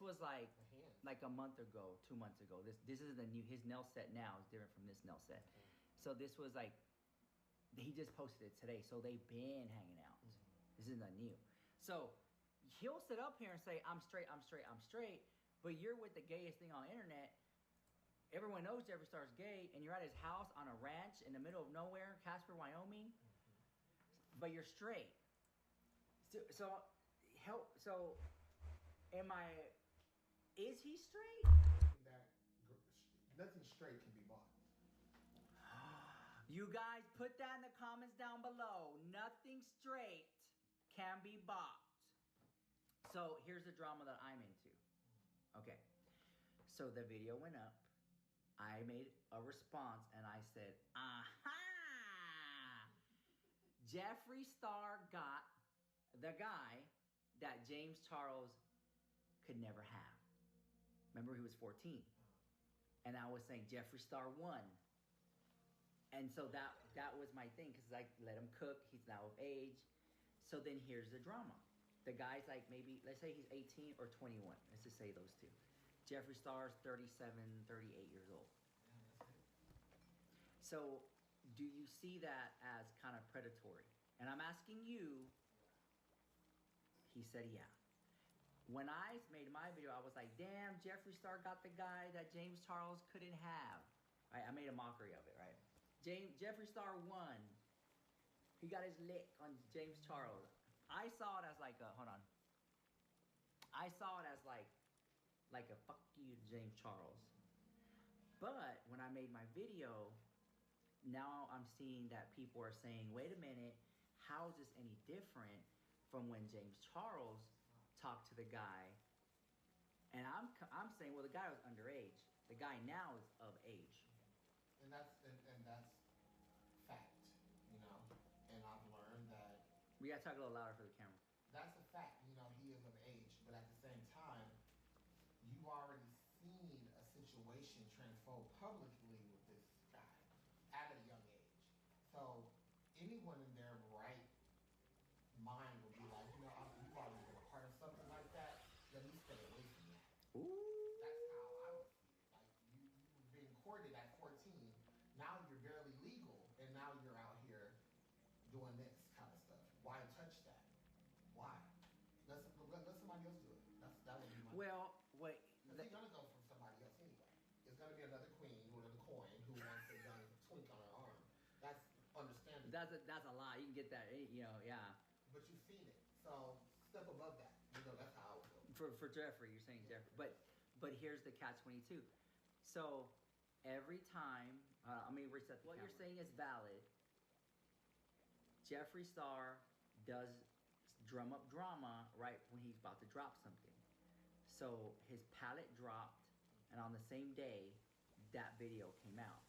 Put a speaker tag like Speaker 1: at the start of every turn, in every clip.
Speaker 1: was like a month ago, 2 months ago. This is the new, his nail set now is different from this nail set. Okay. So this was like, he just posted it today. So they've been hanging out. Mm-hmm. This is not new. So he'll sit up here and say, I'm straight, I'm straight, I'm straight. But you're with the gayest thing on the internet. Everyone knows Jeffree Star's gay, and you're at his house on a ranch in the middle of nowhere, Casper, Wyoming. Mm-hmm. But you're straight. So am I? Is he straight?
Speaker 2: Nothing straight can be bought.
Speaker 1: You guys put that in the comments down below. Nothing straight can be bought. So here's the drama that I'm into. Okay. So the video went up. I made a response and I said, aha! Jeffree Star got the guy that James Charles could never have. Remember, he was 14. And I was saying Jeffree Star won. And so that was my thing, because I let him cook. He's now of age. So then here's the drama. The guy's like, maybe, let's say he's 18 or 21. Let's just say those two. Jeffree Star's 37, 38 years old. So do you see that as kind of predatory? And I'm asking you. He said, yeah. When I made my video, I was like, damn, Jeffree Star got the guy that James Charles couldn't have. Right? I made a mockery of it, right? Jeffree Star won. He got his lick on James Charles. I saw it as like a, hold on. I saw it as like a fuck you to James Charles. But when I made my video, now I'm seeing that people are saying, wait a minute, how is this any different from when James Charles talked to the guy? And I'm saying, well, the guy was underage. The guy now is of age.
Speaker 2: And that's fact, you know. And I've learned that
Speaker 1: we gotta talk a little louder for the camera.
Speaker 2: That's a fact, you know. He is of age, but at the same time, you've already seen a situation transfold publicly with this guy at a young age. So anyone in their right mind would be like, you know, you've already been a part of something like that. Let me stay away from that.
Speaker 1: Ooh.
Speaker 2: That's how I would feel. Like you were being courted at 14. Now you're barely legal, and now you're out here doing this kind of stuff. Why touch that? Why? Let somebody else do it. That would be my.
Speaker 1: Well, wait.
Speaker 2: Because he's gonna go for somebody else anyway. It's gonna be another queen with a coin who wants a young twink on her arm. That's understandable.
Speaker 1: That's a lie. You can get that, you know, yeah.
Speaker 2: But you've seen it, so step above that. You know, that's how I would go.
Speaker 1: For Jeffree, you're saying Jeffree, but here's the catch-22. So every time, let me reset the camera. You're saying is valid. Jeffree Star does drum up drama right when he's about to drop something. So his palette dropped, and on the same day, that video came out.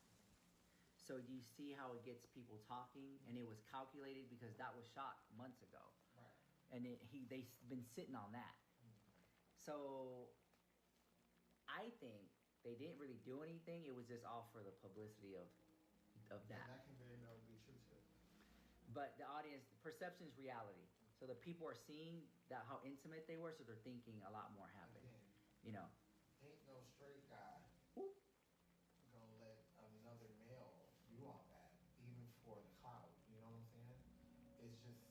Speaker 1: So do you see how it gets people talking? And it was calculated because that was shot months ago.
Speaker 2: Right.
Speaker 1: And they've been sitting on that. So I think they didn't really do anything. It was just all for the publicity of that.
Speaker 2: And that can very well be true too.
Speaker 1: But the audience, perception is reality. So the people are seeing that how intimate they were, so they're thinking a lot more happened.
Speaker 2: Again,
Speaker 1: you know.
Speaker 2: Ain't no straight guy gonna let another male do all that, even for the clout. You know what I'm saying? It's just,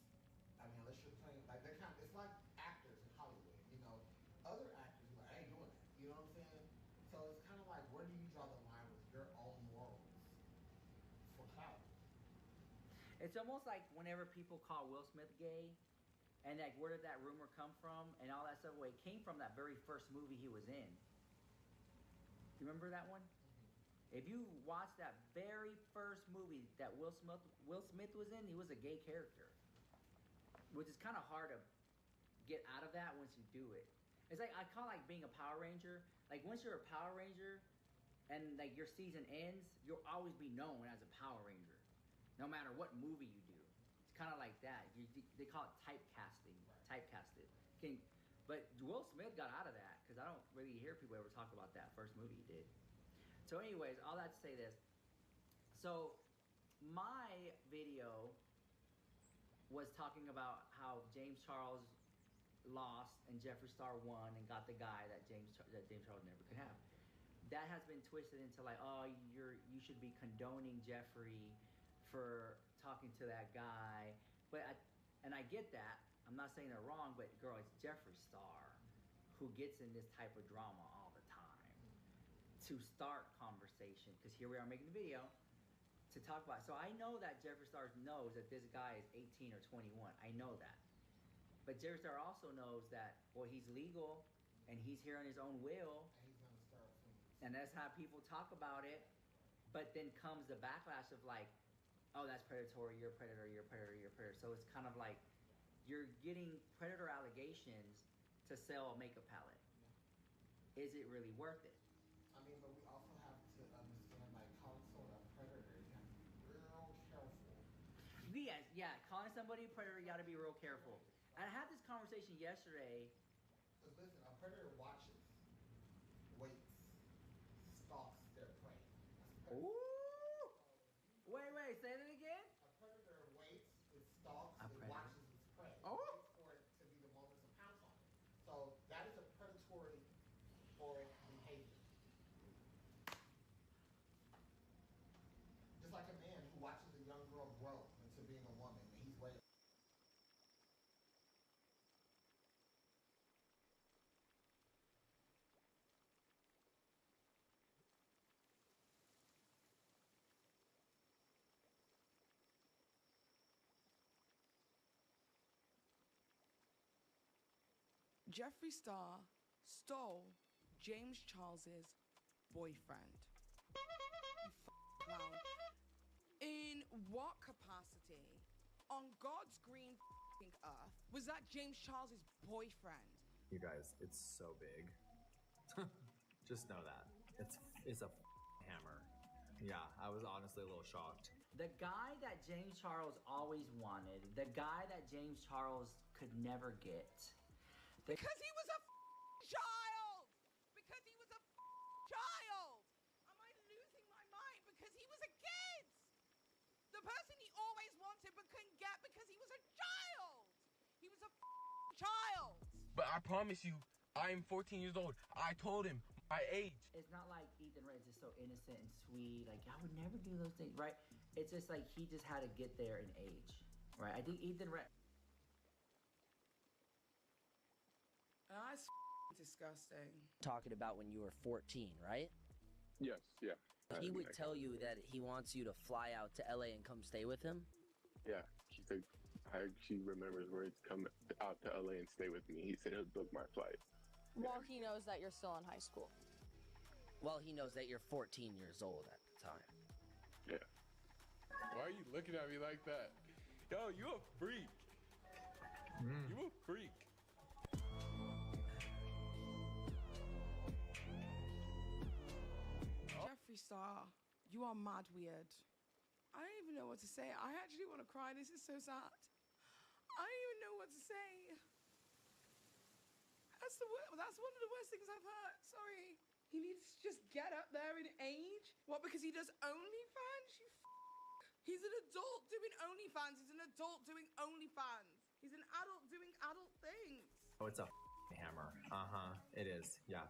Speaker 2: I mean, unless you're playing like that kind. It's like actors in Hollywood. You know, other actors are like, I ain't doing that. You know what I'm saying? So it's kind of like, where do you draw the line with your own morals for clout?
Speaker 1: It's almost like whenever people call Will Smith gay, and like, where did that rumor come from, and all that stuff. Well, it came from that very first movie he was in. You remember that one? Mm-hmm. If you watch that very first movie that Will Smith was in, he was a gay character, which is kind of hard to get out of that once you do it. It's like, I call it like being a Power Ranger. Like, once you're a Power Ranger, and like your season ends, you'll always be known as a Power Ranger, no matter what movie you do. It's kind of like that. They call it typecasting. Right. Typecasted. But Will Smith got out of that, because I don't really hear people ever talk about that first movie he did. So anyways, all that to say this. So my video was talking about how James Charles lost and Jeffree Star won and got the guy that that James Charles never could have. That has been twisted into like, oh, you should be condoning Jeffrey for talking to that guy. But I get that. I'm not saying they're wrong, but girl, it's Jeffree Star who gets in this type of drama all the time to start conversation. Because here we are making the video to talk about it. So I know that Jeffree Star knows that this guy is 18 or 21. I know that. But Jeffree Star also knows that, well, he's legal and he's here on his own will.
Speaker 2: And he's gonna start things.
Speaker 1: And that's how people talk about it. But then comes the backlash of like, oh, that's predatory, you're a predator, you're a predator, you're a predator. So it's kind of like you're getting predator allegations to sell a makeup palette. Yeah. Is it really worth it?
Speaker 2: I mean, but we also have to understand, like, calling someone a predator, you have to be real careful.
Speaker 1: Yes, yeah, calling somebody a predator, you gotta be real careful. And I had this conversation yesterday.
Speaker 2: Because listen, a predator watches, waits, stalks their prey. That's a predator.
Speaker 1: Ooh! Wait, say that again?
Speaker 2: A predator waits, it stalks,
Speaker 1: A
Speaker 2: it
Speaker 1: predator.
Speaker 2: watches its prey.
Speaker 1: Oh.
Speaker 2: It waits for it to be the moment to pounce on it. So that is a predatory or behavior. Just like a man who watches a young girl grow into being a woman, and he's waiting.
Speaker 3: Jeffree Star stole James Charles's boyfriend. You clown. In what capacity on God's green earth was that James Charles's boyfriend?
Speaker 4: You guys, it's so big. Just know that. It's a hammer. Yeah, I was honestly a little shocked.
Speaker 1: The guy that James Charles always wanted, the guy that James Charles could never get.
Speaker 3: Because he was a child! Because he was a child! Am I losing my mind? Because he was a kid! The person he always wanted but couldn't get because he was a child! He was a child!
Speaker 5: But I promise you, I am 14 years old. I told him my age.
Speaker 1: It's not like Ethan Red's just so innocent and sweet. Like, I would never do those things, right? It's just like he just had to get there in age, right? I think Ethan Red...
Speaker 3: That's disgusting.
Speaker 6: Talking about when you were 14, right?
Speaker 7: Yes, yeah.
Speaker 6: He would tell you that he wants you to fly out to LA and come stay with him?
Speaker 7: Yeah, she said she remembers where he'd come out to LA and stay with me. He said he'll book my flight.
Speaker 8: Well, he knows that you're still in high school.
Speaker 6: Well, he knows that you're 14 years old at the time.
Speaker 7: Yeah.
Speaker 9: Why are you looking at me like that? Yo, you a freak. You a freak.
Speaker 3: Jeffree Star, you are mad weird. I don't even know what to say. I actually want to cry. This is so sad. I don't even know what to say. That's one of the worst things I've heard. Sorry. He needs to just get up there in age. What, because he does OnlyFans? He's an adult doing OnlyFans. He's an adult doing OnlyFans. He's an adult doing adult things.
Speaker 4: Oh, it's a hammer. It is. Yeah.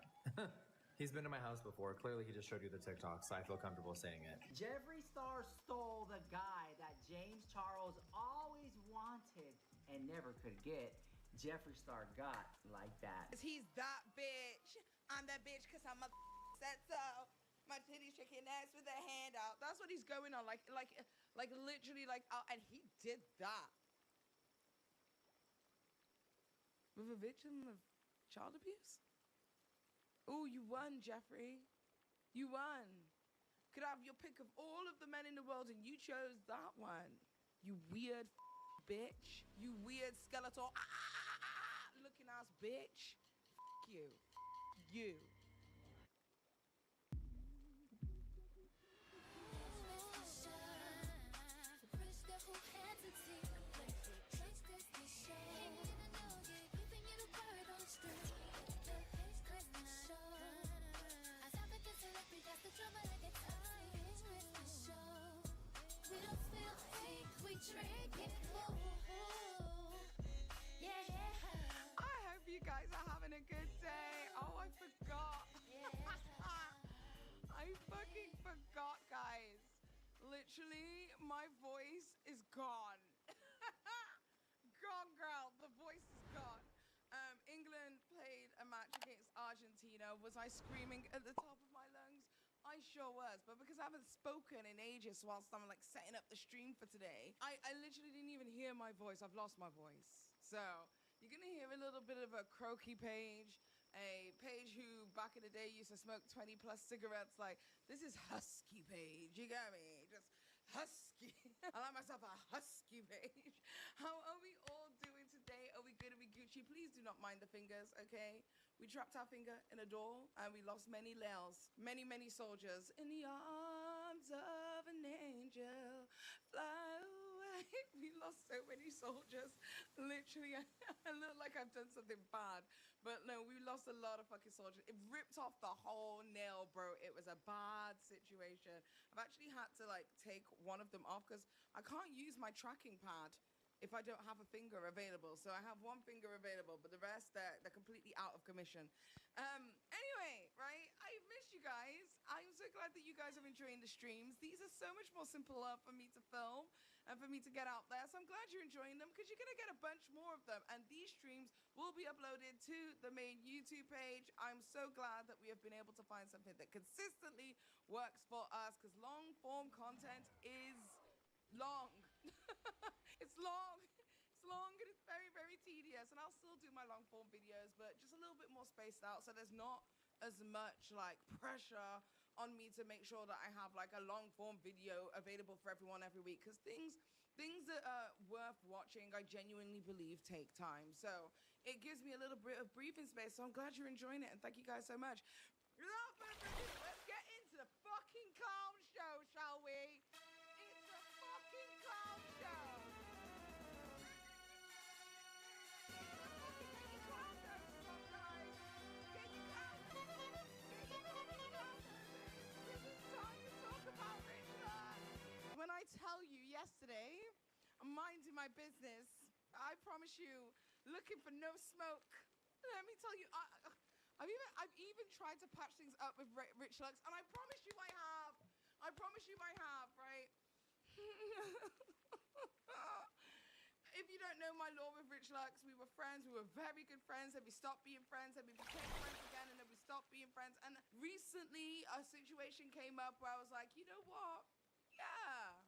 Speaker 4: He's been to my house before. Clearly, he just showed you the TikTok, so I feel comfortable saying it.
Speaker 1: Jeffree Star stole the guy that James Charles always wanted and never could get. Jeffree Star got like that.
Speaker 3: He's that bitch. I'm that bitch because I'm a said so. My titty shaking ass with a hand out. That's what he's going on. Like literally and he did that. With a victim of child abuse? Oh, you won, Jeffree. You won. Could have your pick of all of the men in the world and you chose that one. You weird bitch. You weird skeletal looking ass bitch. You. You. I hope you guys are having a good day. Oh, I forgot. fucking forgot, guys. Literally, my voice is gone. Gone, girl. The voice is gone. England played a match against Argentina. Was I screaming at the top of my lungs? I sure was, but because I haven't spoken in ages whilst I'm like setting up the stream for today, I literally didn't even hear my voice. I've lost my voice. So you're gonna hear a little bit of a croaky Paige, a Paige who back in the day used to smoke 20 plus cigarettes. Like, this is husky Paige, you got me? Just husky. I like myself a husky Paige. How are we all doing today? Are we good? Are we Gucci? Please do not mind the fingers, okay? We trapped our finger in a door and we lost many layers, many soldiers. In the arms of an angel, fly away. We lost so many soldiers. Literally, I look like I've done something bad. But no, we lost a lot of fucking soldiers. It ripped off the whole nail, bro. It was a bad situation. I've actually had to like take one of them off because I can't use my tracking pad if I don't have a finger available. So I have one finger available, but the rest, they're completely out of commission. Anyway, right? I've missed you guys. I'm so glad that you guys are enjoying the streams. These are so much more simpler for me to film and for me to get out there. So I'm glad you're enjoying them because you're going to get a bunch more of them. And these streams will be uploaded to the main YouTube page. I'm so glad that we have been able to find something that consistently works for us because long form content is long. It's long. It's long and it's very tedious. And I'll still do my long form videos, but just a little bit more spaced out so there's not as much like pressure on me to make sure that I have like a long form video available for everyone every week because things that are worth watching I genuinely believe take time. So it gives me a little bit of breathing space. So I'm glad you're enjoying it and thank you guys so much. Without further ado, let's get into the fucking clown show, shall we? It's a fucking clown show. When I tell you yesterday, I'm minding my business, I promise you, looking for no smoke. Let me tell you, I've even tried to patch things up with Rich Lux, and I promise you I have. I promise you I have, right? If you don't know my law with Rich Lux, we were friends, we were very good friends, then we stopped being friends, then we became friends again, and then we stopped being friends. And recently, a situation came up where I was like, you know what? Yeah,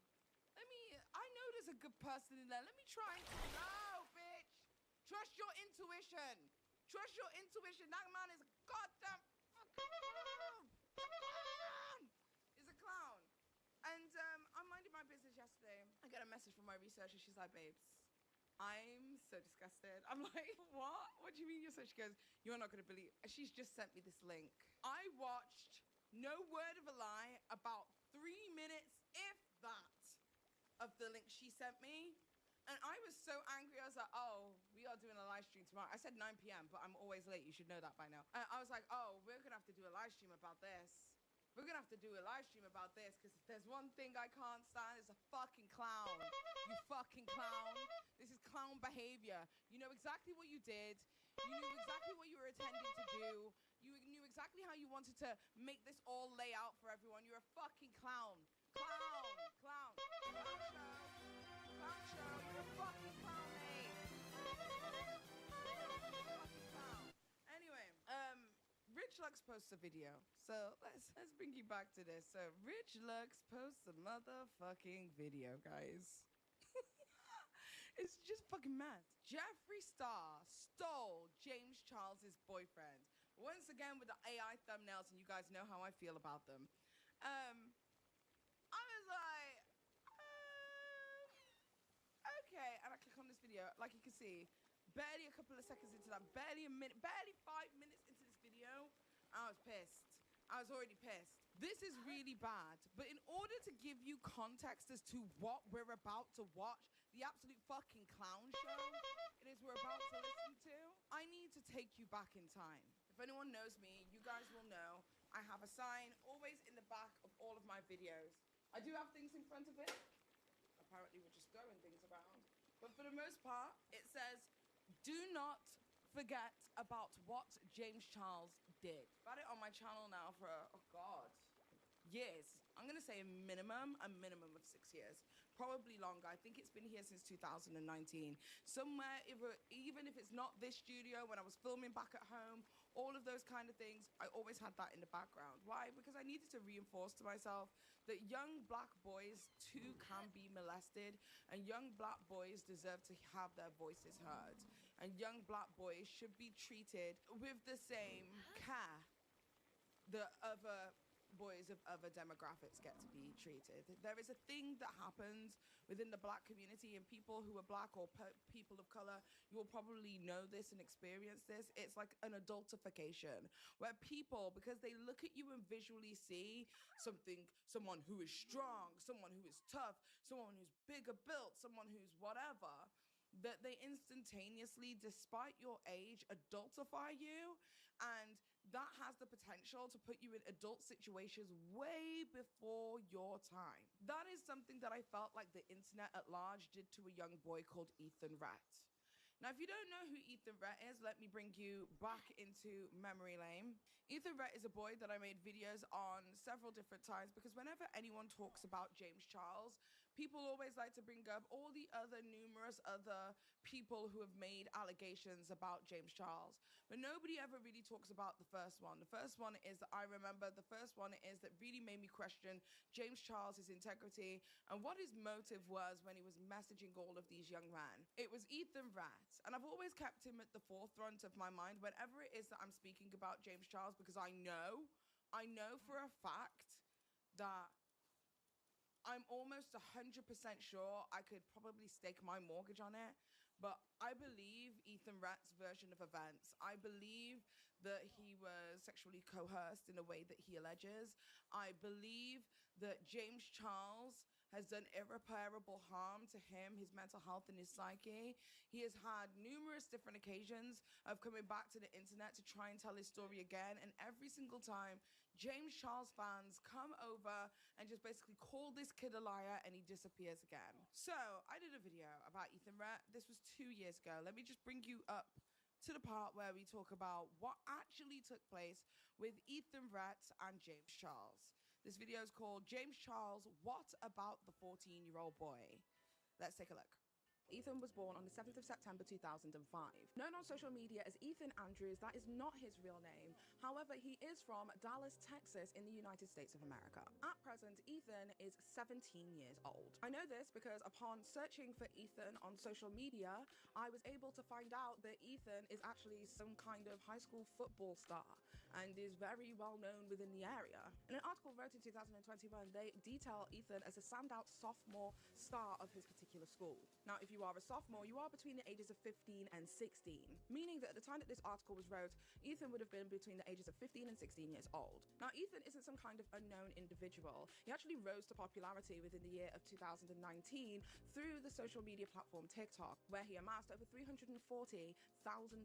Speaker 3: I know there's a good person in there. Let me try and no, bitch. Trust your intuition. Trust your intuition. That man is a goddamn fucking clown. He's a clown. And I'm minding my business yesterday. I get a message from my researcher. She's like, babes, I'm so disgusted. I'm like, what? What do you mean you're so? She goes, you're not going to believe. She's just sent me this link. I watched, no word of a lie, about 3 minutes, if that, of the link she sent me. And I was so angry. I was like, oh, we are doing a live stream tomorrow. I said 9 p.m., but I'm always late. You should know that by now. And I was like, oh, we're going to have to do a live stream about this. We're going to have to do a live stream about this because if there's one thing I can't stand, it's a fucking clown. You fucking clown. This is clown behavior. You know exactly what you did. You knew exactly what you were intending to do. You knew exactly how you wanted to make this all lay out for everyone. You're a fucking clown. Clown. Clown. Clown show. Clown show. You're a fucking clown, mate. Fucking clown. Anyway, Rich Lux posts a video. So let's bring you back to this. So Rich Lux posts a motherfucking video, guys. It's just fucking mad. Jeffree Star stole James Charles's boyfriend. Once again with the AI thumbnails, and you guys know how I feel about them. I was like, okay, and I click on this video. Like you can see, barely a couple of seconds into that, barely a minute, barely 5 minutes into this video, I was pissed. I was already pissed. This is really bad. But in order to give you context as to what we're about to watch, the absolute fucking clown show it is we're about to listen to, I need to take you back in time. If anyone knows me, you guys will know I have a sign always in the back of all of my videos. I do have things in front of it. Apparently we're just throwing things around. But for the most part, it says, do not forget about what James Charles did. I've had it on my channel now for, oh God, years. I'm going to say a minimum of 6 years. Probably longer. I think it's been here since 2019. Somewhere, even if it's not this studio, when I was filming back at home, all of those kind of things, I always had that in the background. Why? Because I needed to reinforce to myself that young black boys too can be molested, and young black boys deserve to have their voices heard. And young black boys should be treated with the same care that other boys of other demographics get to be treated. There is a thing that happens within the black community, and people who are black or people of color, you will probably know this and experience this. It's like an adultification, where people, because they look at you and visually see someone who is strong, someone who is tough, someone who's bigger built, someone who's whatever, that they instantaneously, despite your age, adultify you. And that has the potential to put you in adult situations way before your time. That is something that I felt like the internet at large did to a young boy called Ethan Rhett. Now, if you don't know who Ethan Rhett is, let me bring you back into memory lane. Ethan Rhett is a boy that I made videos on several different times, because whenever anyone talks about James Charles, people always like to bring up all the numerous other people who have made allegations about James Charles. But nobody ever really talks about the first one. The first one is that I remember, the first one is that really made me question James Charles' integrity and what his motive was when he was messaging all of these young men. It was Ethan Rhett. And I've always kept him at the forefront of my mind whenever it is that I'm speaking about James Charles, because I know for a fact that I'm almost 100% sure I could probably stake my mortgage on it. But I believe Ethan Rhett's version of events. I believe that he was sexually coerced in a way that he alleges. I believe that James Charles has done irreparable harm to him, his mental health, and his psyche. He has had numerous different occasions of coming back to the internet to try and tell his story again. And every single time, James Charles fans come over and just basically call this kid a liar, and he disappears again. So I did a video about Ethan Rhett. This was 2 years ago. Let me just bring you up to the part where we talk about what actually took place with Ethan Rhett and James Charles. This video is called James Charles, What About the 14-Year-Old Boy? Let's take a look. Ethan was born on the 7th of September 2005. Known on social media as Ethan Andrews, that is not his real name. However, he is from Dallas, Texas in the United States of America. At present, Ethan is 17 years old. I know this because upon searching for Ethan on social media, I was able to find out that Ethan is actually some kind of high school football star and is very well known within the area. In an article wrote in 2021, they detail Ethan as a standout sophomore star of his particular school. Now, if you are a sophomore, you are between the ages of 15 and 16, meaning that at the time that this article was wrote, Ethan would have been between the ages of 15 and 16 years old. Now, Ethan isn't some kind of unknown individual. He actually rose to popularity within the year of 2019 through the social media platform TikTok, where he amassed over 340,000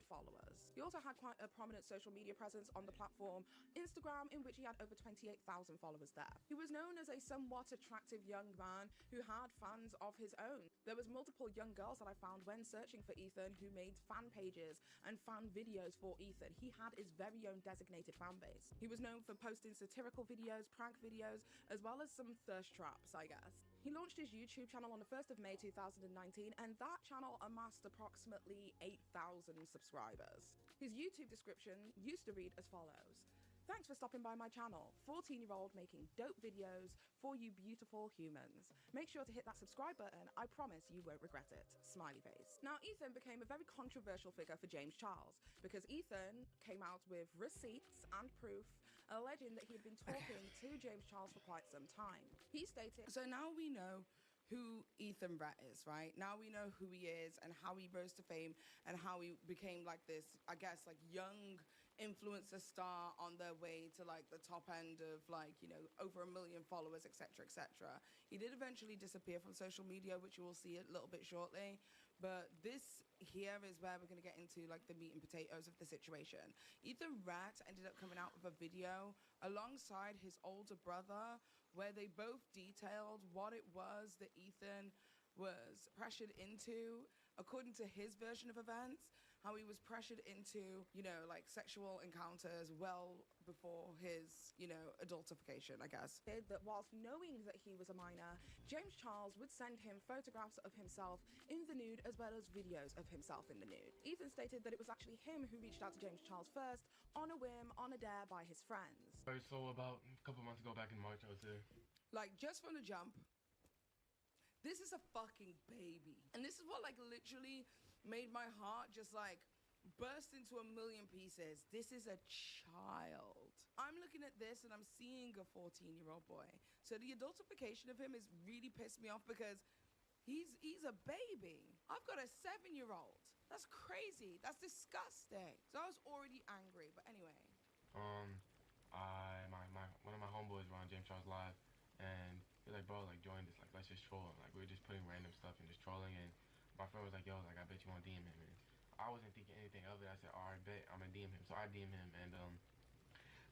Speaker 3: followers. He also had quite a prominent social media presence on the platform Instagram, in which he had over 28,000 followers there. He was known as a somewhat attractive young man who had fans of his own. There was multiple young girls that I found when searching for Ethan who made fan pages and fan videos for Ethan. He had his very own designated fan base. He was known for posting satirical videos, prank videos, as well as some thirst traps, I guess. He launched his YouTube channel on the 1st of May 2019, and that channel amassed approximately 8,000 subscribers. His YouTube description used to read as follows: "Thanks for stopping by my channel. 14-year-old making dope videos for you beautiful humans. Make sure to hit that subscribe button. I promise you won't regret it. Smiley face." Now, Ethan became a very controversial figure for James Charles because Ethan came out with receipts and proof alleging that he had been talking to James Charles for quite some time. He stated, so now we know who Ethan Rhett is, right? Now we know who he is and how he rose to fame and how he became like this, I guess, like young influencer star on their way to like the top end of like, you know, over 1 million followers, etc., etc. He did eventually disappear from social media, which you will see a little bit shortly. But this here is where we're going to get into like the meat and potatoes of the situation. Ethan Rhett ended up coming out with a video alongside his older brother where they both detailed what it was that Ethan was pressured into, according to his version of events, how he was pressured into, you know, like sexual encounters well before his you know, adultification, I guess. That whilst knowing that he was a minor, James Charles would send him photographs of himself in the nude as well as videos of himself in the nude. Ethan stated that it was actually him who reached out to James Charles first, on a whim, on a dare by his friends.
Speaker 5: Alright, so about a couple months ago, back in March, I was there.
Speaker 3: Like, just from the jump, this is a fucking baby. And this is what, like, literally made my heart just, like, burst into a million pieces. This is a child. I'm looking at this and I'm seeing a 14-year-old boy. So the adultification of him has really pissed me off because he's a baby. I've got a 7-year-old. That's crazy. That's disgusting. So I was already angry, but anyway.
Speaker 5: One of my homeboys were on James Charles Live, and he was like, bro, like, join this, like, let's just troll. Like, we were just putting random stuff and just trolling, and my friend was like, yo, like, I bet you want to DM him. And I wasn't thinking anything of it. I said, all right, bet, I'm gonna DM him. So I DM him, and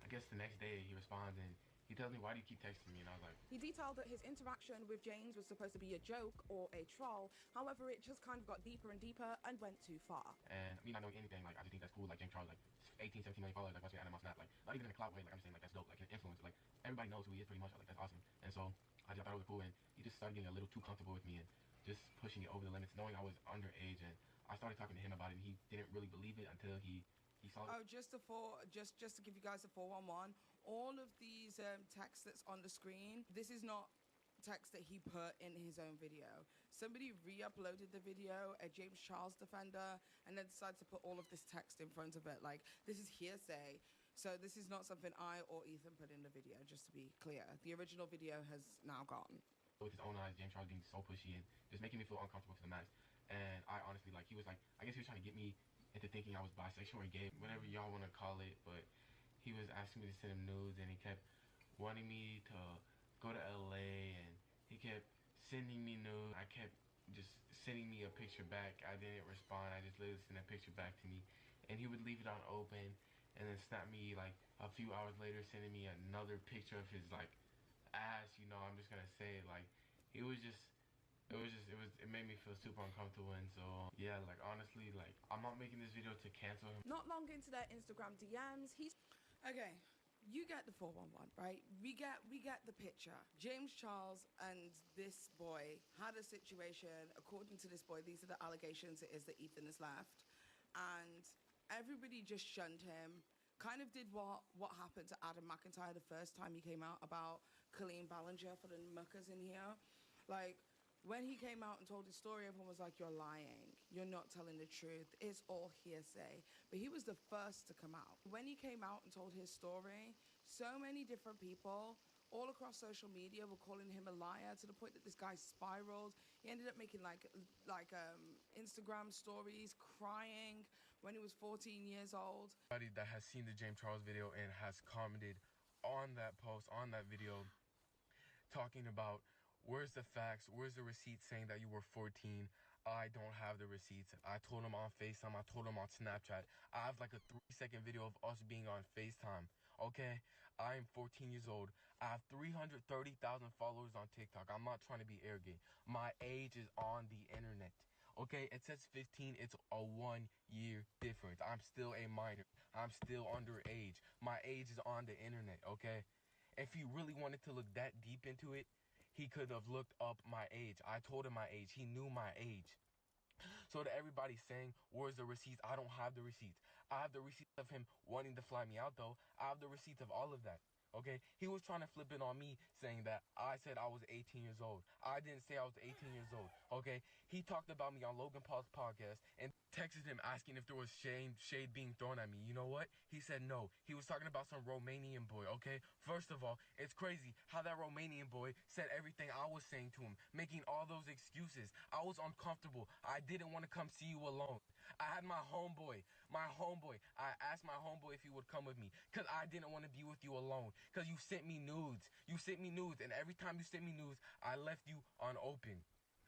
Speaker 5: I guess the next day he responds, and he tells me, why do you keep texting me? And I was like...
Speaker 3: He detailed that his interaction with James was supposed to be a joke or a troll. However, it just kind of got deeper and deeper and went too far.
Speaker 5: And me not knowing anything, like, I just think that's cool. Like, James Charles, like, 18, 17 million followers, like, watching Adam on Snap. Like, not even in a clout way, like, I'm saying, like, that's dope. Like, an influencer. Like, everybody knows who he is pretty much. Like, that's awesome. And so, I just thought it was cool. And he just started getting a little too comfortable with me and just pushing it over the limits, knowing I was underage. And I started talking to him about it, and he didn't really believe it until he saw it.
Speaker 3: Oh, just to give you guys a 411, all of these text that's on the screen, this is not text that he put in his own video. Somebody re-uploaded the video, a James Charles defender, and then decided to put all of this text in front of it. Like, this is hearsay. So this is not something I or Ethan put in the video, just to be clear. The original video has now gone.
Speaker 5: With his own eyes, James Charles being so pushy and just making me feel uncomfortable to the max. And I honestly, like, he was like, I guess he was trying to get me into thinking I was bisexual or gay, whatever y'all want to call it. But he was asking me to send him nudes, and he kept wanting me to go to LA, and he kept sending me nudes. I kept just sending me a picture back. I didn't respond. I just literally sent a picture back to me, and he would leave it on open, and then snap me like a few hours later, sending me another picture of his like ass. You know, I'm just gonna say it, like, it made me feel super uncomfortable. And so yeah, like, honestly, like, I'm not making this video to cancel him.
Speaker 3: Not long into their Instagram DMs, he's okay. You get the 411, right? We get the picture. James Charles and this boy had a situation. According to this boy, these are the allegations it is that Ethan has left, and everybody just shunned him. Kind of did what happened to Adam McIntyre the first time he came out about Colleen Ballinger for the muckers in here. Like, when he came out and told his story, everyone was like, you're lying. You're not telling the truth. It's all hearsay. But he was the first to come out. When he came out and told his story, so many different people all across social media were calling him a liar, to the point that this guy spiraled. He ended up making like Instagram stories, crying when he was 14 years old.
Speaker 5: Everybody that has seen the James Charles video and has commented on that post, on that video, talking about, where's the facts? Where's the receipts saying that you were 14? I don't have the receipts. I told him on FaceTime. I told him on Snapchat. I have like a 3-second video of us being on FaceTime. Okay? I am 14 years old. I have 330,000 followers on TikTok. I'm not trying to be arrogant. My age is on the internet. Okay? It says 15. It's a 1-year difference. I'm still a minor. I'm still underage. My age is on the internet. Okay? If he really wanted to look that deep into it, he could have looked up my age. I told him my age. He knew my age. So to everybody saying, where's the receipts? I don't have the receipts. I have the receipts of him wanting to fly me out, though. I have the receipts of all of that. Okay? He was trying to flip it on me, saying that I said I was 18 years old. I didn't say I was 18 years old. Okay? He talked about me on Logan Paul's podcast and texted him asking if there was shade being thrown at me. You know what? He said no. He was talking about some Romanian boy, okay? First of all, it's crazy how that Romanian boy said everything I was saying to him, making all those excuses. I was uncomfortable. I didn't want to come see you alone. I had my homeboy. I asked my homeboy if he would come with me because I didn't want to be with you alone, because you sent me nudes. And every time you sent me nudes, I left you unopened.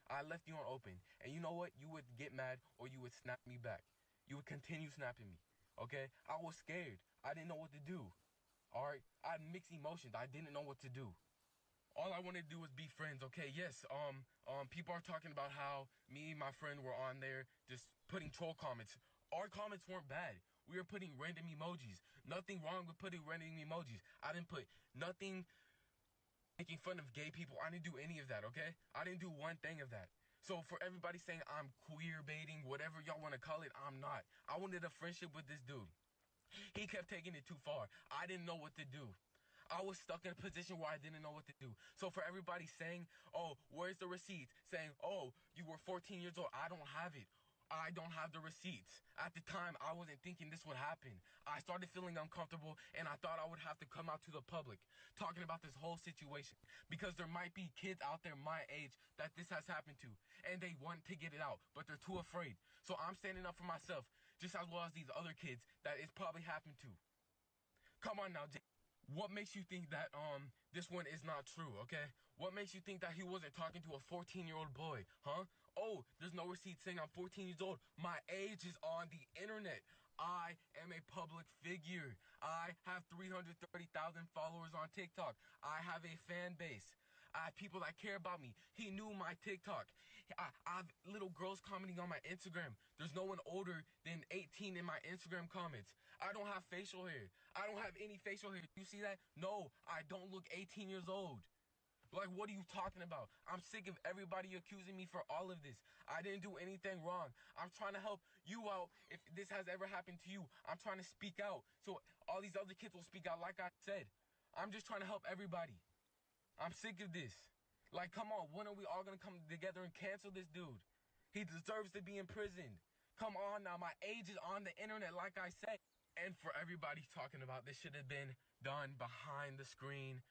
Speaker 5: And you know what? You would get mad or you would snap me back. You would continue snapping me. Okay? I was scared. I didn't know what to do. Alright? I had mixed emotions. I didn't know what to do. All I wanted to do was be friends. Okay, yes, people are talking about how me and my friend were on there just putting troll comments. Our comments weren't bad. We were putting random emojis. nothing wrong with putting random emojis. I didn't put nothing making fun of gay people. I didn't do any of that, okay? I didn't do one thing of that. So for everybody saying I'm queer baiting, whatever y'all want to call it, I'm not. I wanted a friendship with this dude. He kept taking it too far. I didn't know what to do. I was stuck in a position where I didn't know what to do. So for everybody saying, oh, where's the receipts? Saying, oh, you were 14 years old. I don't have it. I don't have the receipts. At the time, I wasn't thinking this would happen. I started feeling uncomfortable, and I thought I would have to come out to the public talking about this whole situation, because there might be kids out there my age that this has happened to, and they want to get it out, but they're too afraid. So I'm standing up for myself, just as well as these other kids that it's probably happened to. Come on now, Jay. What makes you think that this one is not true, okay? What makes you think that he wasn't talking to a 14-year-old boy, huh? Oh, there's no receipt saying I'm 14 years old. My age is on the internet. I am a public figure. I have 330,000 followers on TikTok. I have a fan base. I have people that care about me. He knew my TikTok. I have little girls commenting on my Instagram. There's no one older than 18 in my Instagram comments. I don't have facial hair. I don't have any facial hair. Do you see that? No, I don't look 18 years old. Like, what are you talking about? I'm sick of everybody accusing me for all of this. I didn't do anything wrong. I'm trying to help you out if this has ever happened to you. I'm trying to speak out so all these other kids will speak out like I said. I'm just trying to help everybody. I'm sick of this. Like, come on, when are we all going to come together and cancel this dude? He deserves to be in prison. Come on now, my age is on the internet like I said. And for everybody talking about this should have been done behind the screen,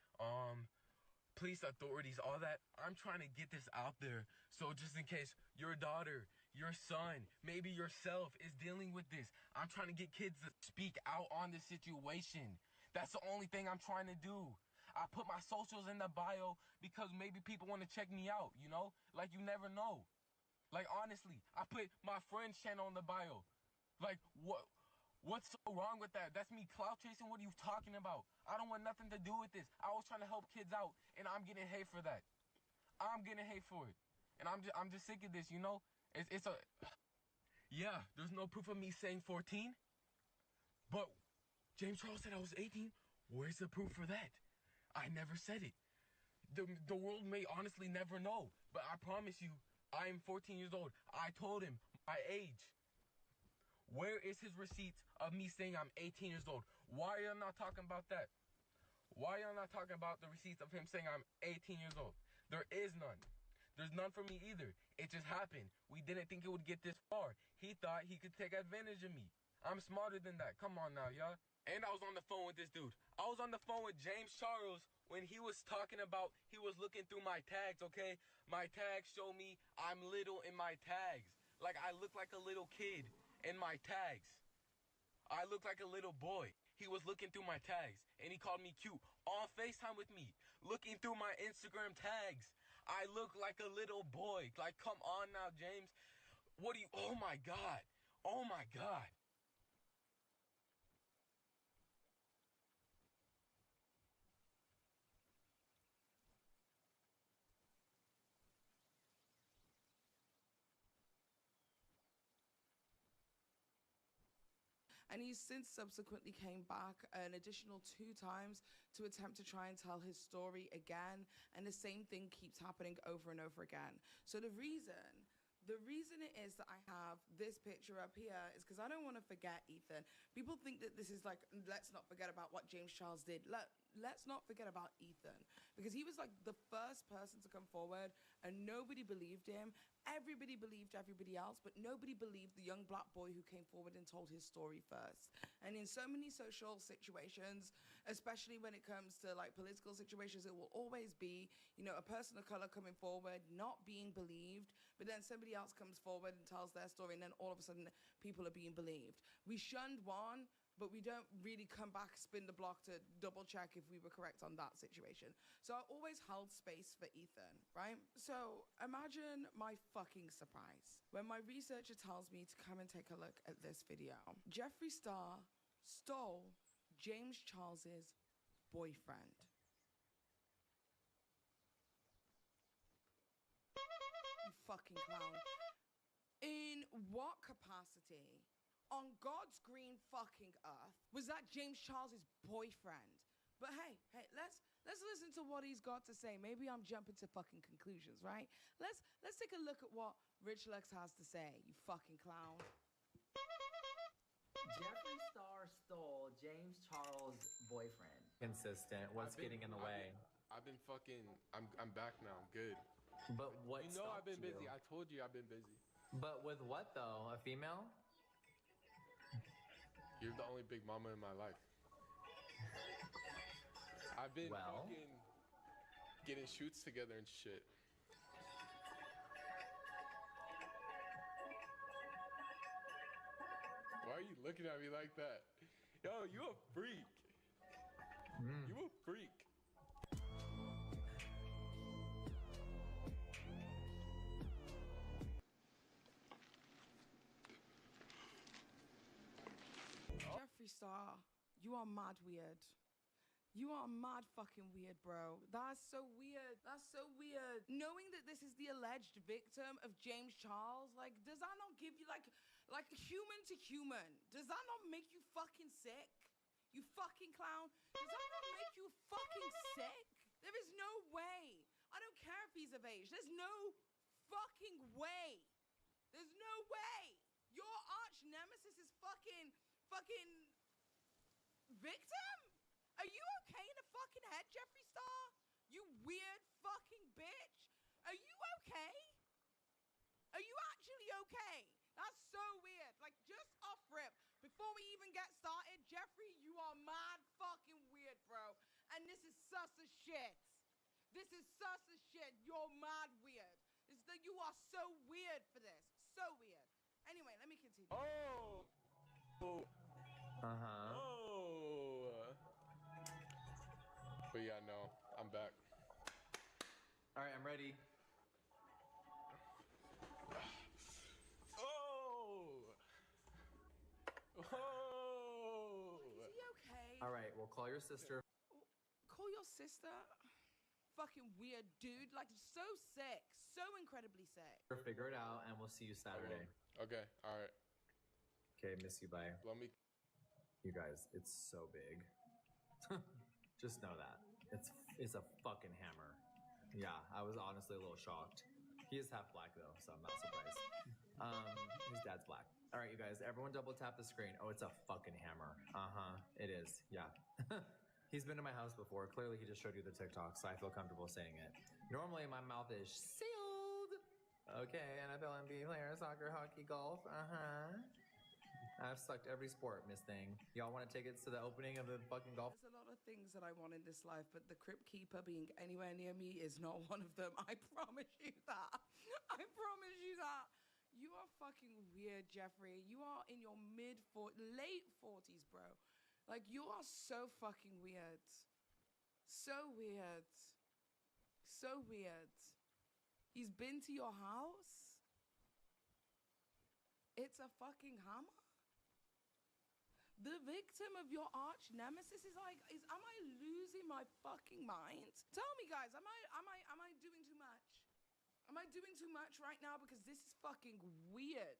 Speaker 5: police authorities, all that. I'm trying to get this out there. So just in case your daughter, your son, maybe yourself is dealing with this, I'm trying to get kids to speak out on this situation. That's the only thing I'm trying to do. I put my socials in the bio because maybe people want to check me out, you know? Like, you never know. Like, honestly, I put my friend's channel in the bio. Like, what's so wrong with that? That's me clout chasing. What are you talking about? I don't want nothing to do with this. I was trying to help kids out, and I'm getting hate for that. I'm getting hate for it, and I'm just sick of this. You know, it's a yeah. There's no proof of me saying 14, but James Charles said I was 18. Where's the proof for that? I never said it. The world may honestly never know, but I promise you, I am 14 years old. I told him my age. Where is his receipts of me saying I'm 18 years old? Why are you not talking about that? Why are you not talking about the receipts of him saying I'm 18 years old? There is none. There's none for me either. It just happened. We didn't think it would get this far. He thought he could take advantage of me. I'm smarter than that. Come on now, y'all. And I was on the phone with this dude. I was on the phone with James Charles when he was talking about, he was looking through my tags, okay? My tags show me I'm little in my tags. Like, I look like a little kid in my tags. I look like a little boy. He was looking through my tags, and he called me cute on FaceTime with me, looking through my Instagram tags. I look like a little boy. Like, come on now, James. What do you, oh my God. Oh my God.
Speaker 3: And he's since subsequently came back an additional 2 times to attempt to try and tell his story again, and the same thing keeps happening over and over again. So the reason it is that I have this picture up here is because I don't want to forget Ethan. People think that this is like, let's not forget about what James Charles did. Let's not forget about Ethan, because he was like the first person to come forward, and nobody believed him. Everybody believed everybody else, but nobody believed the young black boy who came forward and told his story first. And in so many social situations, especially when it comes to like political situations, it will always be, you know, a person of color coming forward, not being believed, but then somebody else comes forward and tells their story, and then all of a sudden people are being believed. We shunned one, but we don't really come back, spin the block to double check if we were correct on that situation. So I always held space for Ethan, right? So imagine my fucking surprise when my researcher tells me to come and take a look at this video. Jeffree Star stole James Charles's boyfriend. You fucking clown. In what capacity on God's green fucking earth was that James Charles's boyfriend. But hey, let's listen to what he's got to say. Maybe I'm jumping to fucking conclusions, right? Let's take a look at what Rich Lex has to say, you fucking clown.
Speaker 1: Jeffree Star stole James Charles' boyfriend.
Speaker 4: Consistent. What's getting in the way?
Speaker 5: I've been fucking. I'm back now. I'm good.
Speaker 4: But what?
Speaker 5: You know I've been
Speaker 4: stopped
Speaker 5: busy.
Speaker 4: you?
Speaker 5: I told you I've been busy.
Speaker 4: But with what though? A female?
Speaker 5: You're the only big mama in my life. I've been fucking getting shoots together and shit. Why are you looking at me like that? Yo, you a freak. You a freak.
Speaker 3: Jeffree Star, you are mad weird. You are mad fucking weird, bro. That's so weird. That's so weird. Knowing that this is the alleged victim of James Charles, like, does that not give you like human to human? Does that not make you fucking sick? You fucking clown. Does that not make you fucking sick? There is no way. I don't care if he's of age. There's no fucking way. There's no way. Your arch nemesis is fucking victim? Are you okay in the fucking head, Jeffree Star? You weird fucking bitch. Are you okay? Are you actually okay? That's so weird. Like, just off rip, before we even get started, Jeffree, you are mad fucking weird, bro. And this is sus as shit. This is sus as shit. You're mad weird. You are so weird for this. So weird. Anyway, let me continue.
Speaker 5: Oh. But yeah, no, I'm back.
Speaker 4: All right, I'm ready.
Speaker 3: Is he okay?
Speaker 4: All right, we'll call your sister.
Speaker 3: Call your sister? Fucking weird, dude. Like, so sick. So incredibly sick.
Speaker 4: Figure it out, and we'll see you Saturday.
Speaker 5: Okay, all right.
Speaker 4: Okay, miss you, bye.
Speaker 5: Let me.
Speaker 4: You guys, it's so big. Just know that. It's a fucking hammer. Yeah, I was honestly a little shocked. He is half black though, so I'm not surprised. His dad's black. All right, you guys, everyone double tap the screen. Oh, it's a fucking hammer. It is. Yeah. He's been to my house before. Clearly, he just showed you the TikTok, so I feel comfortable saying it. Normally, my mouth is sealed. Okay, NFL, NBA player, soccer, hockey, golf. I've sucked every sport, Miss Thing. Y'all want to take it to the opening of the fucking golf?
Speaker 3: There's a lot of things that I want in this life, but the Crypt Keeper being anywhere near me is not one of them. I promise you that. I promise you that. You are fucking weird, Jeffree. You are in your late 40s, bro. Like, you are so fucking weird. So weird. So weird. He's been to your house? It's a fucking hammer? The victim of your arch nemesis is like, am I losing my fucking mind? Tell me, guys, am I doing too much? Am I doing too much right now? Because this is fucking weird.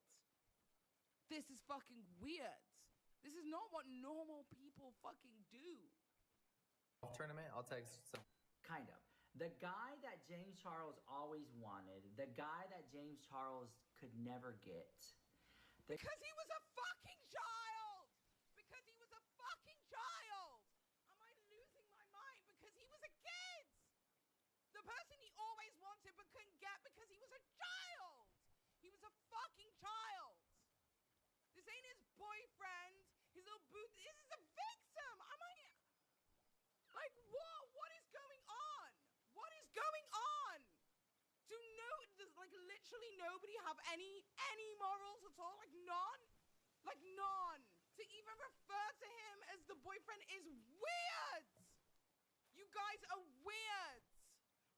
Speaker 3: This is fucking weird. This is not what normal people fucking do.
Speaker 4: Tournament, I'll text some.
Speaker 1: Kind of. The guy that James Charles always wanted, the guy that James Charles could never get.
Speaker 3: Because he was a fucking child! Because he was a fucking child! Am I losing my mind? Because he was a kid! The person he always wanted but couldn't get because he was a child! He was a fucking child! This ain't his boyfriend, his little boot. This is a victim! Am I... Like, what? What is going on? What is going on? Does, like, literally nobody have any morals at all? Like, none? Like, none. To even refer to him as the boyfriend is weird. You guys are weird.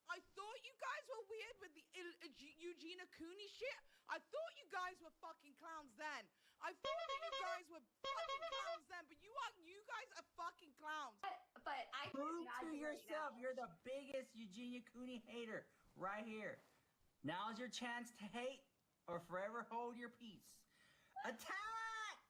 Speaker 3: I thought you guys were weird with the Eugenia Cooney shit. I thought you guys were fucking clowns then. I thought that you guys were fucking clowns then, but you guys are fucking clowns.
Speaker 8: But I can
Speaker 1: Prove to
Speaker 8: imagine
Speaker 1: yourself
Speaker 8: right now.
Speaker 1: you're the biggest Eugenia Cooney hater right here. Now's your chance to hate or forever hold your peace. Attack!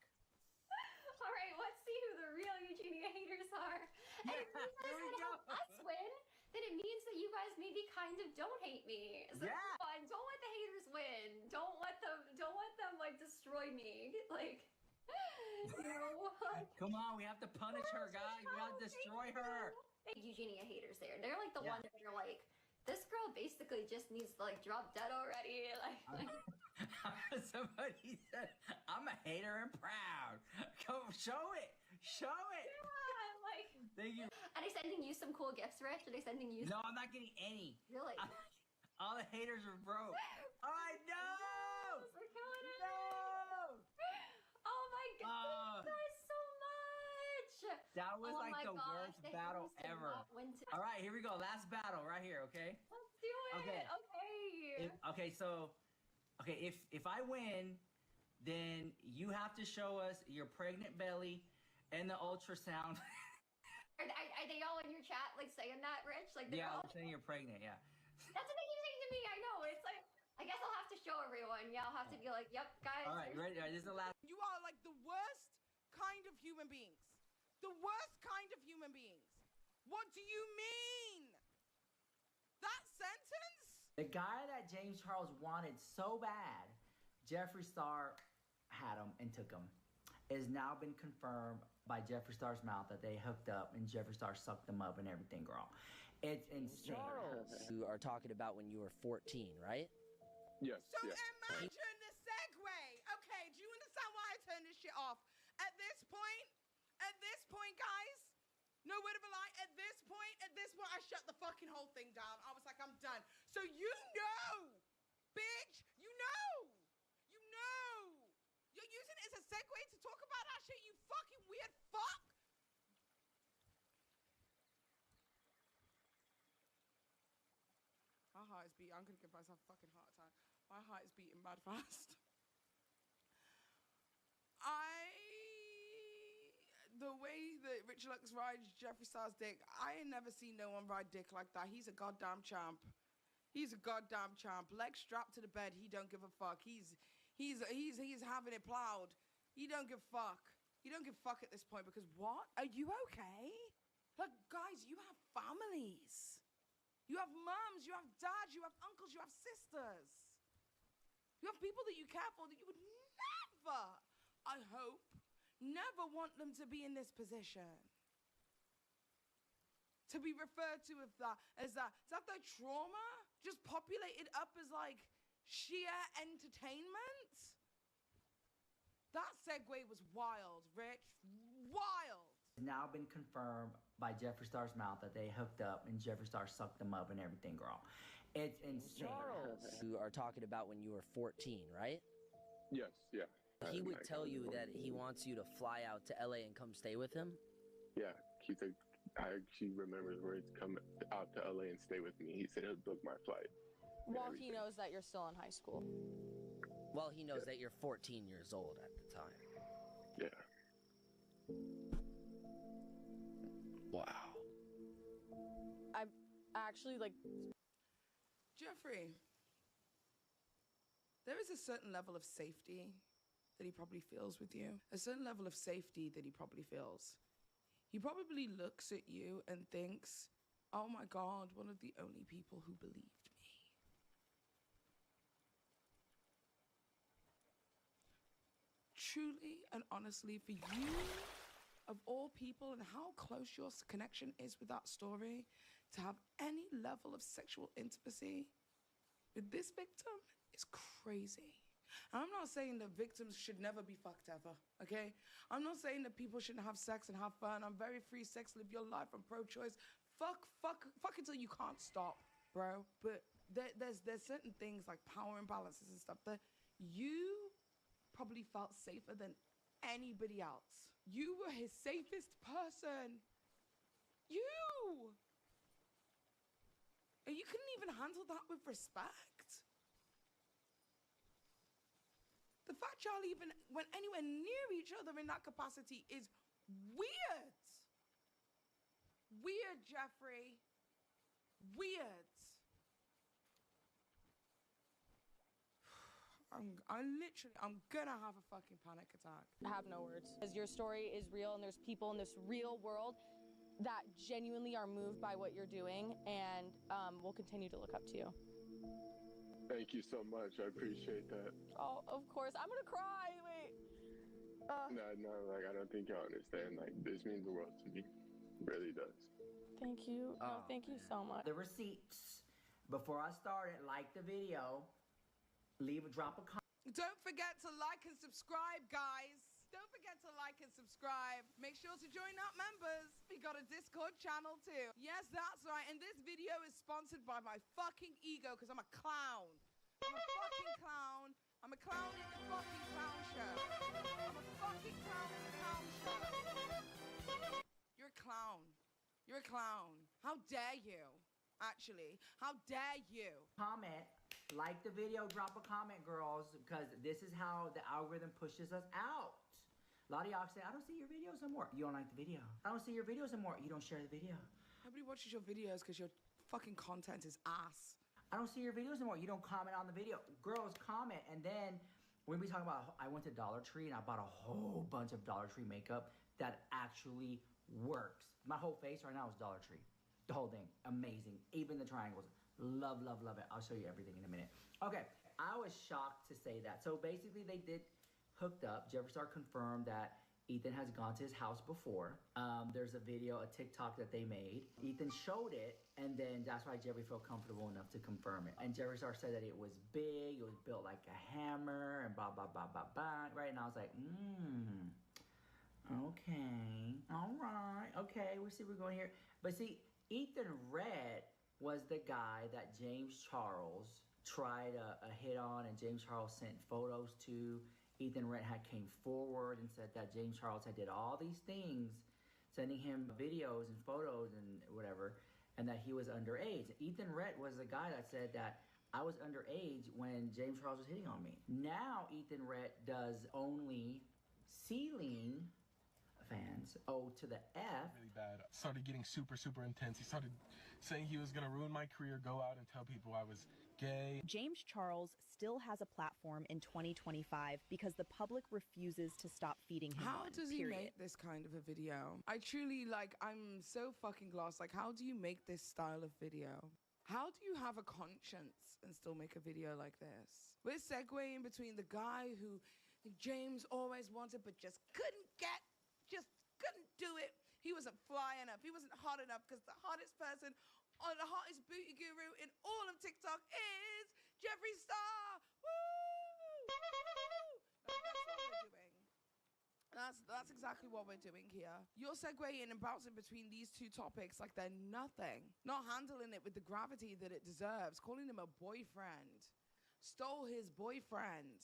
Speaker 10: Star. And if you guys
Speaker 1: There we
Speaker 10: want to
Speaker 1: go.
Speaker 10: help us win, then it means that you guys maybe kind of don't hate me. So
Speaker 1: Yeah.
Speaker 10: come on, don't let the haters win. Don't let them like destroy me. Like, you know. Like,
Speaker 1: Come on, we have to punish her, guys. We have to destroy her.
Speaker 10: big Eugenia haters there. They're like the
Speaker 1: Yeah.
Speaker 10: ones that are like, this girl basically just needs to like drop dead already. Like
Speaker 1: Somebody said, I'm a hater and proud. Come show it. Show it.
Speaker 10: yeah, like.
Speaker 1: Thank you.
Speaker 10: Are they sending you some cool gifts, Rich? Are they sending you?
Speaker 1: No, I'm not getting any.
Speaker 10: Really?
Speaker 1: All the haters are broke. I know.
Speaker 10: We're killing it.
Speaker 1: No.
Speaker 10: Oh my god, thank you guys so much.
Speaker 1: That was
Speaker 10: Oh
Speaker 1: like
Speaker 10: my
Speaker 1: the
Speaker 10: gosh,
Speaker 1: worst
Speaker 10: the
Speaker 1: battle
Speaker 10: haters did
Speaker 1: ever.
Speaker 10: not win today.
Speaker 1: All right, here we go. Last battle right here, okay?
Speaker 10: Let's do it.
Speaker 1: Okay.
Speaker 10: Okay.
Speaker 1: If I win, then you have to show us your pregnant belly and the ultrasound.
Speaker 10: Are they all in your chat like saying that, Rich? Like they're
Speaker 1: Yeah,
Speaker 10: all.
Speaker 1: I'm saying you're pregnant. Yeah.
Speaker 10: That's what they keep saying to me. I know. It's like I guess I'll have to show everyone. Yeah, I'll have to be like, yep, guys.
Speaker 1: All right, you ready? All right, this is the last.
Speaker 3: You are like the worst kind of human beings. The worst kind of human beings. What do you mean? That sentence?
Speaker 1: The guy that James Charles wanted so bad, Jeffree Star had him and took him. It has now been confirmed by Jeffree Star's mouth that they hooked up and Jeffree Star sucked them up and everything, girl. It's insane.
Speaker 6: You are talking about when you were 14, right?
Speaker 7: Yes.
Speaker 3: So
Speaker 7: yes.
Speaker 3: imagine the segue. Okay, do you understand why I turned this shit off? At this point, guys, no word of a lie, at this point, I shut the fucking whole thing down. I was like, I'm done. So you know, bitch, you know. You're using it as a segue to talk about that shit, you fucking weird fuck. My heart is beating. I'm gonna give myself a fucking heart attack. My heart is beating mad fast. The way that Rich Lux rides Jeffree Star's dick, I ain't never seen no one ride dick like that. He's a goddamn champ. He's a goddamn champ. Legs strapped to the bed. He don't give a fuck. He's having it plowed. He don't give a fuck. He don't give a fuck at this point because what? Are you okay? Like, guys, you have families. You have mums, you have dads, you have uncles, you have sisters. You have people that you care for that you would never, I hope, never want them to be in this position. To be referred to as that. Is that their trauma just populated up as like sheer entertainment? That segue was wild, Rich. Wild.
Speaker 1: It's now been confirmed by Jeffree Star's mouth that they hooked up and Jeffree Star sucked them up and everything, girl. It's insane.
Speaker 6: You are talking about when you were 14, right?
Speaker 7: Yes. Yeah.
Speaker 6: He would tell you that he wants you to fly out to LA and come stay with him?
Speaker 7: Yeah. He said he remembers where he's come out to LA and stay with me. He said he'll book my flight.
Speaker 8: Well, he knows that you're still in high school.
Speaker 6: Well, he knows that you're 14 years old at the time.
Speaker 7: Yeah.
Speaker 6: Wow.
Speaker 8: I actually like.
Speaker 3: Jeffrey, there is a certain level of safety that he probably feels with you. A certain level of safety that he probably feels. He probably looks at you and thinks, oh my God, one of the only people who believed me. Truly and honestly, for you, of all people, and how close your connection is with that story, to have any level of sexual intimacy with this victim is crazy. And I'm not saying that victims should never be fucked ever, okay? I'm not saying that people shouldn't have sex and have fun. I'm very free sex, live your life, I'm pro-choice. Fuck until you can't stop, bro. But there's certain things like power imbalances and stuff that you probably felt safer than anybody else. You were his safest person. You! And you couldn't even handle that with respect. The fact y'all even went anywhere near each other in that capacity is weird. Weird, Jeffrey. Weird. I'm gonna have a fucking panic attack.
Speaker 8: I have no words. Because your story is real and there's people in this real world that genuinely are moved by what you're doing and will continue to look up to you.
Speaker 7: Thank you so much. I appreciate that.
Speaker 8: Oh, of course. I'm gonna cry. Wait.
Speaker 7: No, like I don't think y'all understand. Like this means the world to me. It really does.
Speaker 8: Thank you. No, thank you so much.
Speaker 1: The receipts. Before I started, like the video, drop a comment.
Speaker 3: Don't forget to like and subscribe, guys. Don't forget to like and subscribe. Make sure to join up members. We got a Discord channel too. Yes, that's right. And this video is sponsored by my fucking ego because I'm a clown. I'm a fucking clown. I'm a clown in the fucking clown show. I'm a fucking clown in the clown show. You're a clown. You're a clown. How dare you? Actually, how dare you?
Speaker 1: Comment, like the video, drop a comment, girls, because this is how the algorithm pushes us out. A lot of y'all say, I don't see your videos no more. You don't like the video. I don't see your videos no more. You don't share the video.
Speaker 3: Nobody watches your videos because your fucking content is ass.
Speaker 1: I don't see your videos no more. You don't comment on the video. Girls, comment. And then when we talk about, I went to Dollar Tree and I bought a whole bunch of Dollar Tree makeup that actually works. My whole face right now is Dollar Tree. The whole thing, amazing. Even the triangles, love, love, love it. I'll show you everything in a minute. Okay, I was shocked to say that. So basically they did hooked up. Jeffree Star confirmed that Ethan has gone to his house before. There's a video, a TikTok that they made. Ethan showed it, and then that's why Jeffree felt comfortable enough to confirm it. And Jeffree Star said that it was big, it was built like a hammer, and blah, blah, blah, blah, blah, right? And I was like, okay, all right, okay, we'll see where we're going here. But see, Ethan Red was the guy that James Charles tried a hit on, and James Charles sent photos to. Ethan Red had came forward and said that James Charles had did all these things, sending him videos and photos and whatever, and that he was underage. Ethan Red was the guy that said that I was underage when James Charles was hitting on me. Now Ethan Red does only ceiling fans. O to the F.
Speaker 11: Really bad. Started getting super intense. He started saying he was gonna ruin my career, go out and tell people I was gay.
Speaker 12: James Charles still has a platform in 2025 because the public refuses to stop feeding him.
Speaker 3: How does he make this kind of a video? I truly, I'm so fucking lost. How do you make this style of video? How do you have a conscience and still make a video like this? We're segueing between the guy who James always wanted but just couldn't do it. He wasn't fly enough. He wasn't hot enough because the hottest person or the hottest booty guru in all of TikTok is Jeffree Star. Woo! That's what we're doing. That's exactly what we're doing here. You're segueing and bouncing between these two topics like they're nothing. Not handling it with the gravity that it deserves. Calling him a boyfriend. Stole his boyfriend.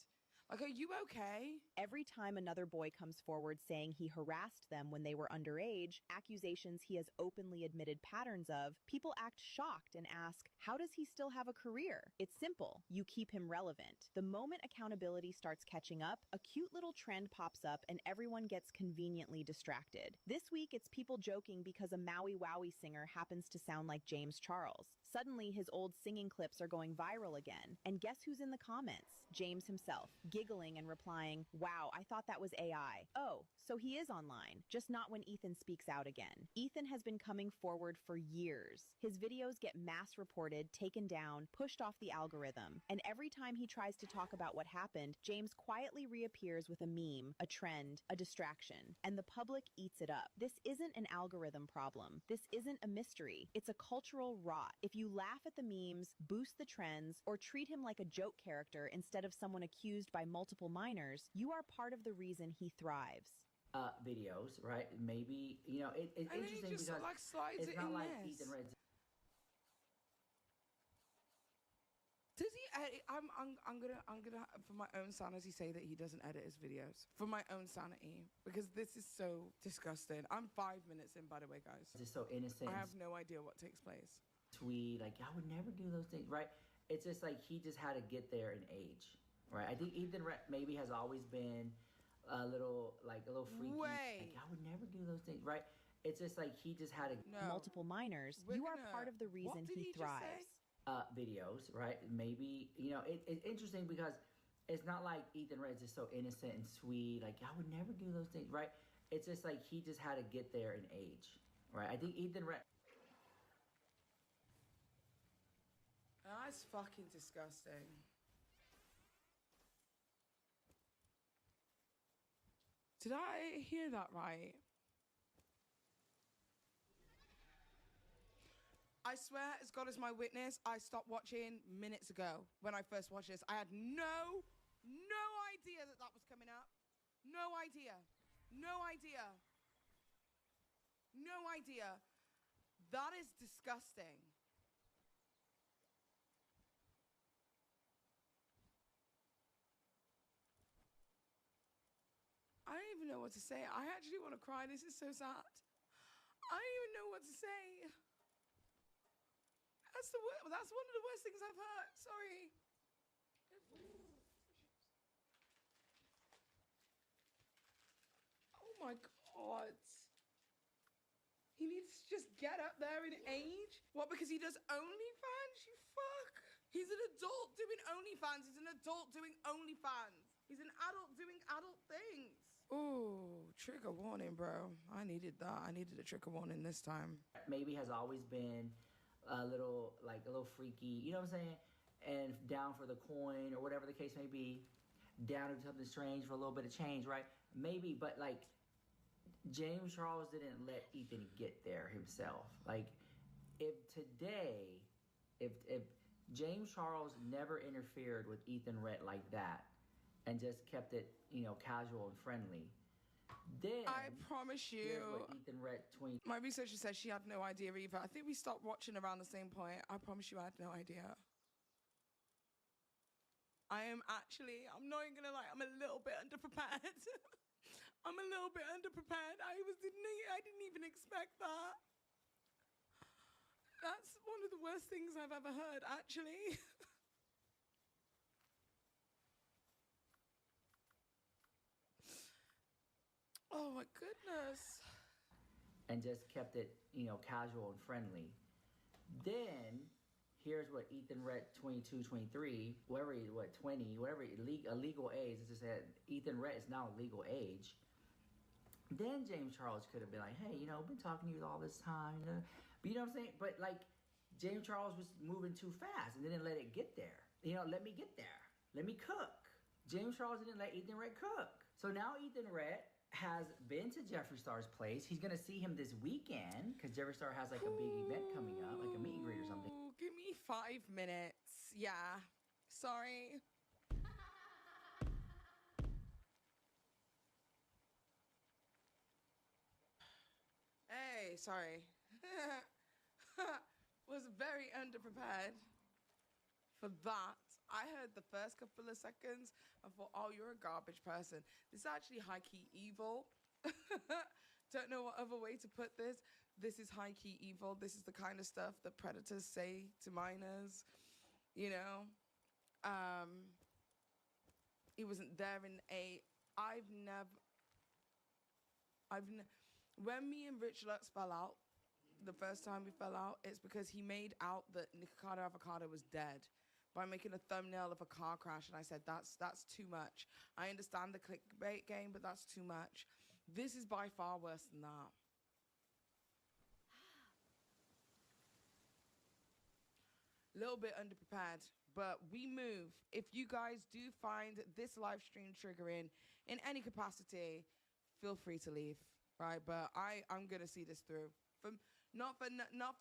Speaker 3: Are you okay?
Speaker 12: Every time another boy comes forward saying he harassed them when they were underage, accusations he has openly admitted patterns of, people act shocked and ask, how does he still have a career? It's simple. You keep him relevant. The moment accountability starts catching up, a cute little trend pops up and everyone gets conveniently distracted. This week, it's people joking because a Maui Wowie singer happens to sound like James Charles. Suddenly, his old singing clips are going viral again. And guess who's in the comments? James himself, giggling and replying, wow, I thought that was AI. Oh, so he is online, just not when Ethan speaks out again. Ethan has been coming forward for years. His videos get mass reported, taken down, pushed off the algorithm. And every time he tries to talk about what happened, James quietly reappears with a meme, a trend, a distraction. And the public eats it up. This isn't an algorithm problem. This isn't a mystery. It's a cultural rot. If you laugh at the memes, boost the trends, or treat him like a joke character instead of someone accused by multiple minors, you are part of the reason he thrives.
Speaker 1: Videos, right? Maybe, it's interesting because it's not like Ethan Red.
Speaker 3: Does he edit? I'm gonna for my own sanity say that he doesn't edit his videos. For my own sanity, because this is so disgusting. I'm 5 minutes in, by the way, guys.
Speaker 1: Just so innocent.
Speaker 3: I have no idea what takes place.
Speaker 1: Tweet, I would never do those things, right? It's just he just had to get there in age, right? I think Ethan Red maybe has always been a little freaky.
Speaker 3: Wait.
Speaker 1: I would never do those things, right? It's just he just had to
Speaker 12: multiple minors. You are part of the reason he thrives.
Speaker 1: Videos, right? Maybe it's interesting because it's not like Ethan Red's just so innocent and sweet. I would never do those things, right? It's just he just had to get there in age, right? I think Ethan Rett.
Speaker 3: That's fucking disgusting. Did I hear that right? I swear, as God is my witness, I stopped watching minutes ago when I first watched this. I had no idea that that was coming up. No idea. No idea. No idea. That is disgusting. I don't even know what to say. I actually want to cry. This is so sad. I don't even know what to say. That's one of the worst things I've heard. Sorry. Oh my God. He needs to just get up there in age. What, because he does OnlyFans? You fuck. He's an adult doing OnlyFans. He's an adult doing OnlyFans. He's an adult doing adult things. Ooh, trigger warning, bro. I needed that. I needed a trigger warning this time.
Speaker 1: Maybe has always been a little freaky, you know what I'm saying? And down for the coin or whatever the case may be, down to something strange for a little bit of change, right? Maybe, but like James Charles didn't let Ethan get there himself. Like if James Charles never interfered with Ethan Rett like that and just kept it, casual and friendly, then
Speaker 3: I promise you,
Speaker 1: Ethan Rett
Speaker 3: my researcher says she had no idea either. I think we stopped watching around the same point. I promise you I had no idea. I'm not even gonna lie, I'm a little bit underprepared. I'm a little bit underprepared. I didn't even expect that. That's one of the worst things I've ever heard, actually. Oh my goodness.
Speaker 1: and just kept it, casual and friendly. Then here's what Ethan Rett 22, 23, whatever, 20, whatever, a legal age. It's just that Ethan Rett is now a legal age. Then James Charles could have been like, hey, I've been talking to you all this time, But you know what I'm saying? But like, James Charles was moving too fast and didn't let it get there. Let me get there. Let me cook. James Charles didn't let Ethan Rett cook. So now Ethan Rett has been to Jeffree Star's place. He's going to see him this weekend because Jeffree Star has like a big event coming up, like a meet and greet or something.
Speaker 3: Give me 5 minutes. Yeah. Sorry. Hey, sorry. Was very underprepared for that. I heard the first couple of seconds and thought, oh, you're a garbage person. This is actually high-key evil. Don't know what other way to put this. This is high-key evil. This is the kind of stuff that predators say to minors. He wasn't there in when me and Rich Lux fell out, the first time we fell out, it's because he made out that Nikocado Avocado was dead by making a thumbnail of a car crash, and I said, that's too much. I understand the clickbait game, but that's too much. This is by far worse than that. Little bit underprepared, but we move. If you guys do find this live stream triggering in any capacity, feel free to leave, right? But I'm gonna see this through. Not for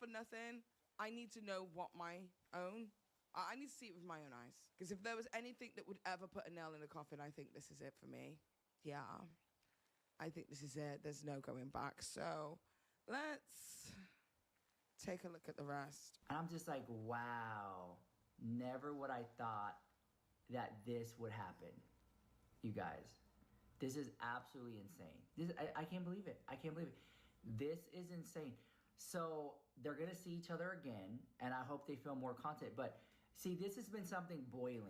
Speaker 3: nothing. I need to know what my own. I need to see it with my own eyes. Because if there was anything that would ever put a nail in the coffin, I think this is it for me. Yeah. I think this is it. There's no going back. So let's take a look at the rest.
Speaker 1: And I'm just like, wow. Never would I thought that this would happen. You guys. This is absolutely insane. I can't believe it. I can't believe it. This is insane. So they're going to see each other again, and I hope they film more content. But see, this has been something boiling.